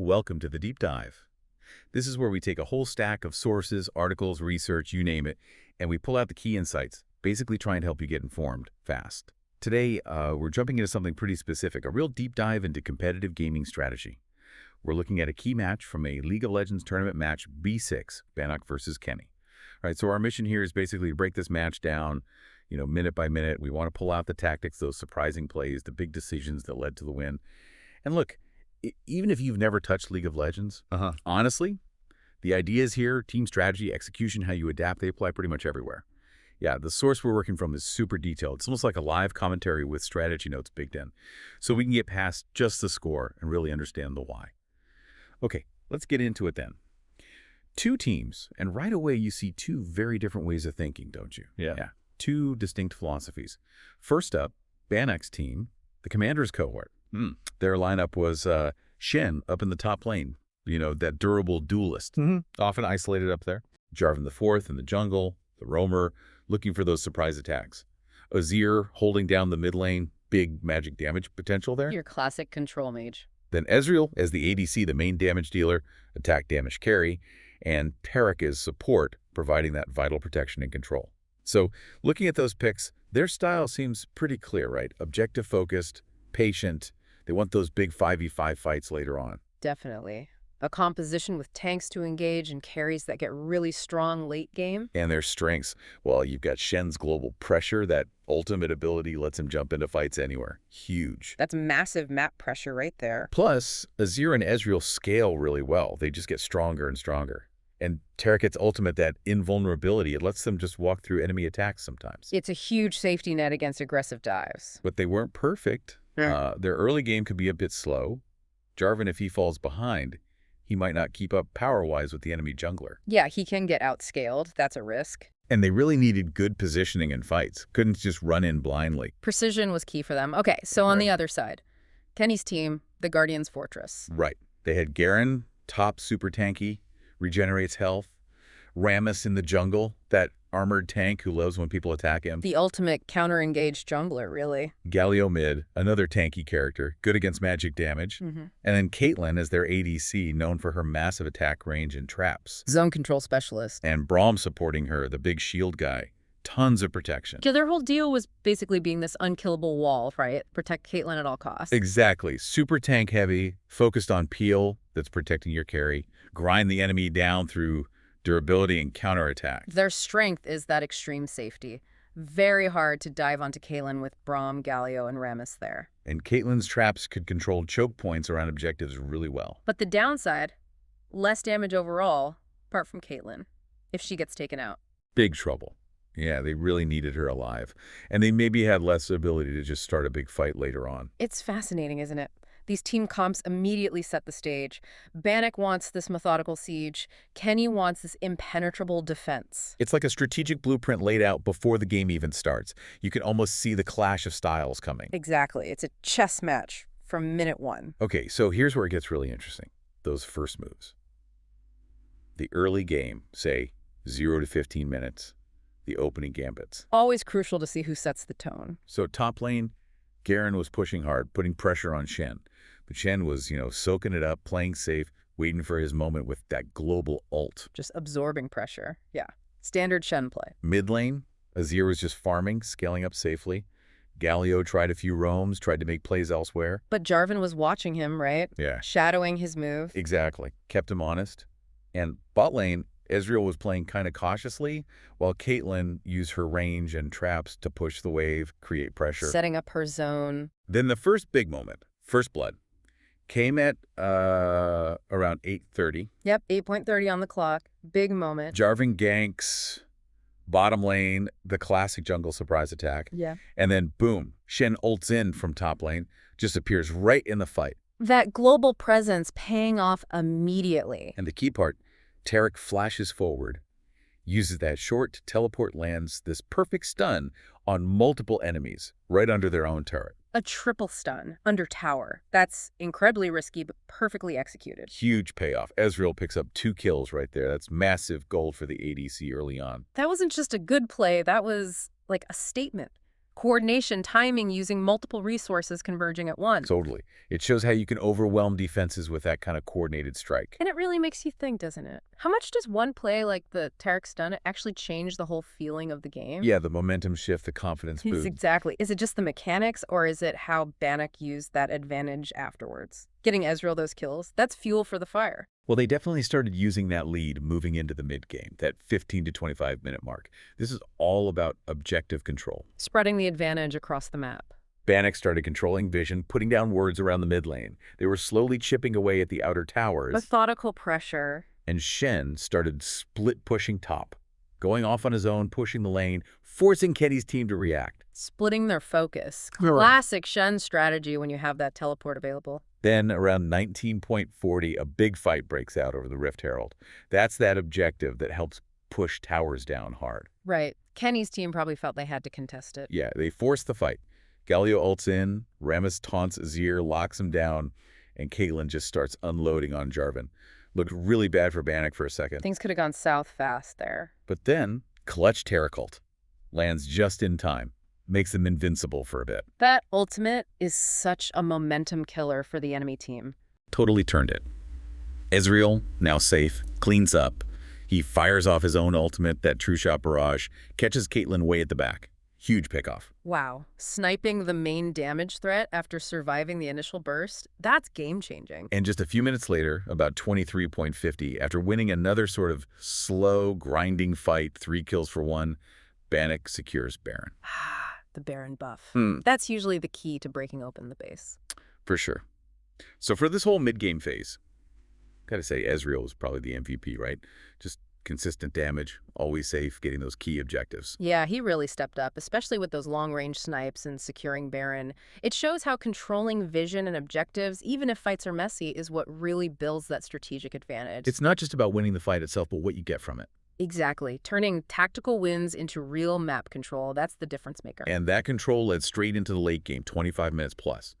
welcome to the Deep Dive. This is where we take a whole stack of sources, articles, research, you name it, and we pull out the key insights, basically trying to help you get informed fast. Today, we're jumping into something pretty specific, a real deep dive into competitive gaming strategy. We're looking at a key match from a League of Legends tournament match B6, Bannock versus Kenny. All right, so our mission here is basically to break this match down, minute by minute. We want to pull out the tactics, those surprising plays, the big decisions that led to the win. And look, even if you've never touched League of Legends, honestly, the ideas here, team strategy, execution, how you adapt, they apply pretty much everywhere. Yeah, the source we're working from is super detailed. It's almost like a live commentary with strategy notes baked in. So we can get past just the score and really understand the why. Okay, let's get into it then. Two teams, and right away you see two very different ways of thinking, don't you? Yeah. Two distinct philosophies. First up, Bannock's team, the Commander's cohort. Their lineup was Shen up in the top lane, that durable duelist. Often isolated up there. Jarvan IV in the jungle, the roamer, looking for those surprise attacks. Azir holding down the mid lane, big magic damage potential there. Your classic control mage. Then Ezreal as the ADC, the main damage dealer, attack damage carry, and Taric as support, providing that vital protection and control. So looking at those picks, their style seems pretty clear, right? Objective-focused, patient. They want those big 5v5 fights later on. Definitely. A composition with tanks to engage and carries that get really strong late game. And their strengths. Well, you've got Shen's global pressure. That ultimate ability lets him jump into fights anywhere. Huge. That's massive map pressure right there. Plus, Azir and Ezreal scale really well. They just get stronger and stronger. And Taric's ultimate, that invulnerability, it lets them just walk through enemy attacks sometimes. It's a huge safety net against aggressive dives. But they weren't perfect. Their early game could be a bit slow. Jarvan, if he falls behind, he might not keep up power-wise with the enemy jungler. Yeah, he can get outscaled. That's a risk. And they really needed good positioning in fights. Couldn't just run in blindly. Precision was key for them. Okay, so on the other side, Kenny's team, the Guardian's Fortress. Right. They had Garen, top super tanky, regenerates health. Rammus in the jungle, that armored tank who loves when people attack him. The ultimate counter-engaged jungler, really. Galio mid, another tanky character, good against magic damage. And then Caitlyn as their ADC, known for her massive attack range and traps. Zone control specialist. And Braum supporting her, the big shield guy. Tons of protection. Yeah, their whole deal was basically being this unkillable wall, right? Protect Caitlyn at all costs. Exactly. Super tank heavy, focused on peel that's protecting your carry. Grind the enemy down through durability and counterattack. Their strength is that extreme safety. Very hard to dive onto Caitlyn with Braum, Galio, and Rammus there. And Caitlyn's traps could control choke points around objectives really well. But the downside, less damage overall, apart from Caitlyn, if she gets taken out. Big trouble. Yeah, they really needed her alive. And they maybe had less ability to just start a big fight later on. It's fascinating, isn't it? These team comps immediately set the stage. Bannock wants this methodical siege. Kenny wants this impenetrable defense. It's like a strategic blueprint laid out before the game even starts. You can almost see the clash of styles coming. Exactly. It's a chess match from minute one. Okay, so here's where it gets really interesting. Those first moves. The early game, say 0 to 15 minutes. The opening gambits. Always crucial to see who sets the tone. So top lane, Garen was pushing hard, putting pressure on Shen. But Shen was, soaking it up, playing safe, waiting for his moment with that global ult. Just absorbing pressure. Yeah. Standard Shen play. Mid lane, Azir was just farming, scaling up safely. Galio tried a few roams, tried to make plays elsewhere. But Jarvan was watching him, right? Yeah. Shadowing his move. Exactly. Kept him honest. And bot lane, Ezreal was playing kind of cautiously, while Caitlyn used her range and traps to push the wave, create pressure. Setting up her zone. Then the first big moment, first blood, came at around 8:30. Yep, 8:30 on the clock. Big moment. Jarvan ganks, bottom lane, the classic jungle surprise attack. Yeah. And then boom, Shen ults in from top lane, just appears right in the fight. That global presence paying off immediately. And the key part, Taric flashes forward, uses that short to teleport, lands this perfect stun on multiple enemies right under their own turret. A triple stun under tower. That's incredibly risky, but perfectly executed. Huge payoff. Ezreal picks up 2 kills right there. That's massive gold for the ADC early on. That wasn't just a good play. That was like a statement. Coordination, timing, using multiple resources converging at once. Totally. It shows how you can overwhelm defenses with that kind of coordinated strike. And it really makes you think, doesn't it? How much does one play like the Taric stun actually change the whole feeling of the game? Yeah, the momentum shift, the confidence boost. Exactly. Is it just the mechanics, or is it how Bannock used that advantage afterwards? Getting Ezreal those kills, that's fuel for the fire. Well, they definitely started using that lead moving into the mid-game, that 15 to 25-minute mark. This is all about objective control. Spreading the advantage across the map. Bannock started controlling vision, putting down wards around the mid lane. They were slowly chipping away at the outer towers. Methodical pressure. And Shen started split-pushing top, going off on his own, pushing the lane, forcing Kenny's team to react. Splitting their focus. Classic Shen strategy when you have that teleport available. Then, around 19.40, a big fight breaks out over the Rift Herald. That's that objective that helps push towers down hard. Right. Kenny's team probably felt they had to contest it. Yeah, they forced the fight. Galio ults in, Rammus taunts Azir, locks him down, and Caitlyn just starts unloading on Jarvan. Looked really bad for Bannock for a second. Things could have gone south fast there. But then, clutch Taric ult. Lands just in time. Makes them invincible for a bit. That ultimate is such a momentum killer for the enemy team. Totally turned it. Ezreal, now safe, cleans up. He fires off his own ultimate, that True Shot Barrage, catches Caitlyn way at the back. Huge pickoff. Wow. Sniping the main damage threat after surviving the initial burst, that's game-changing. And just a few minutes later, about 23.50, after winning another sort of slow, grinding fight, 3 kills for 1, Bannock secures Baron. The Baron buff. That's usually the key to breaking open the base. For sure. So for this whole mid-game phase, gotta say Ezreal was probably the MVP, right? Just consistent damage, always safe, getting those key objectives. Yeah, he really stepped up, especially with those long-range snipes and securing Baron. It shows how controlling vision and objectives, even if fights are messy, is what really builds that strategic advantage. It's not just about winning the fight itself, but what you get from it. Exactly. Turning tactical wins into real map control, that's the difference maker. And that control led straight into the late game, 25 minutes plus,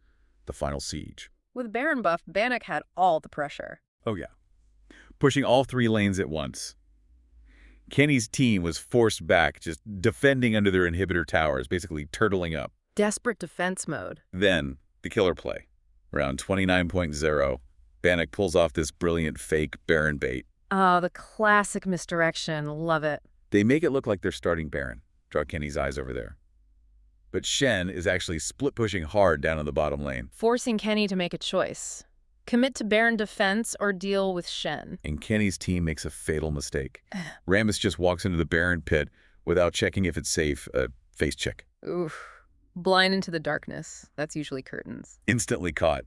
the final siege. With Baron buff, Bannock had all the pressure. Oh yeah. Pushing all 3 lanes at once. Kenny's team was forced back, just defending under their inhibitor towers, basically turtling up. Desperate defense mode. Then, the killer play. Around 29.0, Bannock pulls off this brilliant fake Baron bait. Oh, the classic misdirection. Love it. They make it look like they're starting Baron. Draw Kenny's eyes over there. But Shen is actually split-pushing hard down in the bottom lane. Forcing Kenny to make a choice. Commit to Baron defense or deal with Shen. And Kenny's team makes a fatal mistake. Rammus just walks into the Baron pit without checking if it's safe. Face check. Oof. Blind into the darkness. That's usually curtains. Instantly caught.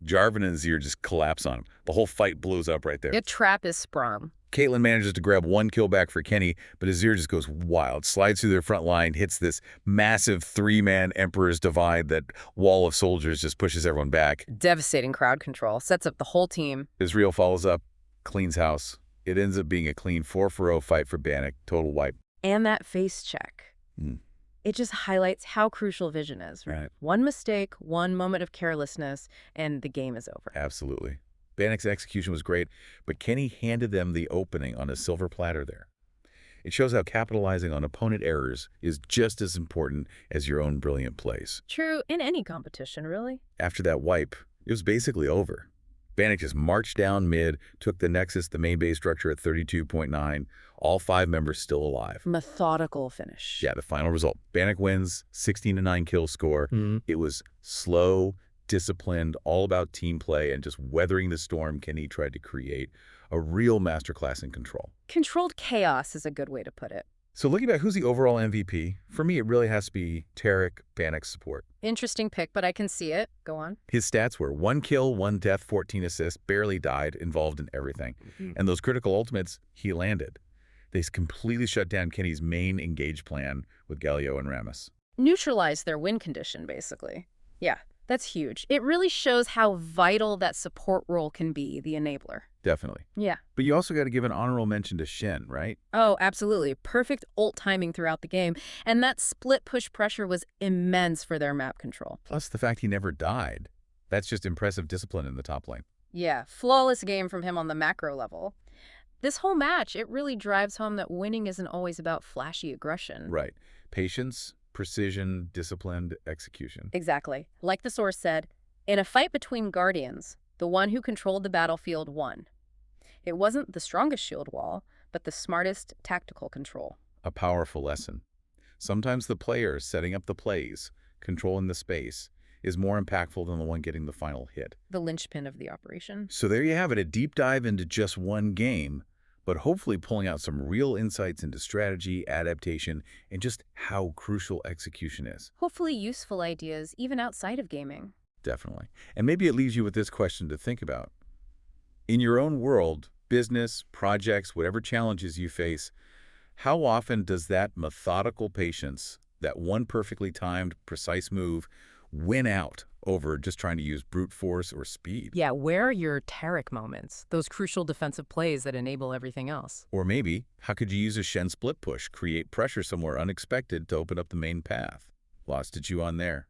Jarvan and Azir just collapse on him. The whole fight blows up right there. A trap is sprung. Caitlyn manages to grab 1 kill back for Kenny, but Azir just goes wild, slides through their front line, hits this massive 3-man Emperor's Divide. That wall of soldiers just pushes everyone back. Devastating crowd control. Sets up the whole team. Ezreal follows up, cleans house. It ends up being a clean 4-for-0 fight for Bannock. Total wipe. And that face check. It just highlights how crucial vision is. Right. One mistake, one moment of carelessness, and the game is over. Absolutely. Bannock's execution was great, but Kenny handed them the opening on a silver platter there. It shows how capitalizing on opponent errors is just as important as your own brilliant plays. True in any competition, really. After that wipe, it was basically over. Bannock just marched down mid, took the Nexus, the main base structure at 32.9, all 5 members still alive. Methodical finish. Yeah, the final result. Bannock wins, 16-9 kill score. It was slow, disciplined, all about team play and just weathering the storm Kenny tried to create. A real masterclass in control. Controlled chaos is a good way to put it. So looking back, who's the overall MVP? For me, it really has to be Taric, Bannock's support. Interesting pick, but I can see it. Go on. His stats were 1 kill, 1 death, 14 assists, barely died, involved in everything. And those critical ultimates, he landed. They completely shut down Kenny's main engage plan with Galio and Rammus. Neutralize their win condition, basically. Yeah, that's huge. It really shows how vital that support role can be, the enabler. Definitely. Yeah. But you also got to give an honorable mention to Shen, right? Oh, absolutely. Perfect ult timing throughout the game. And that split push pressure was immense for their map control. Plus the fact he never died. That's just impressive discipline in the top lane. Yeah, flawless game from him on the macro level. This whole match, it really drives home that winning isn't always about flashy aggression. Right. Patience, precision, disciplined execution. Exactly. Like the source said, in a fight between guardians, the one who controlled the battlefield won. It wasn't the strongest shield wall, but the smartest tactical control. A powerful lesson. Sometimes the player setting up the plays, controlling the space, is more impactful than the one getting the final hit. The linchpin of the operation. So there you have it, a deep dive into just one game, but hopefully pulling out some real insights into strategy, adaptation, and just how crucial execution is. Hopefully useful ideas even outside of gaming. Definitely. And maybe it leaves you with this question to think about. In your own world, business, projects, whatever challenges you face, how often does that methodical patience, that one perfectly timed, precise move, win out over just trying to use brute force or speed? Yeah, where are your Taric moments? Those crucial defensive plays that enable everything else. Or maybe, how could you use a Shen split push, create pressure somewhere unexpected to open up the main path? Lots to chew on there.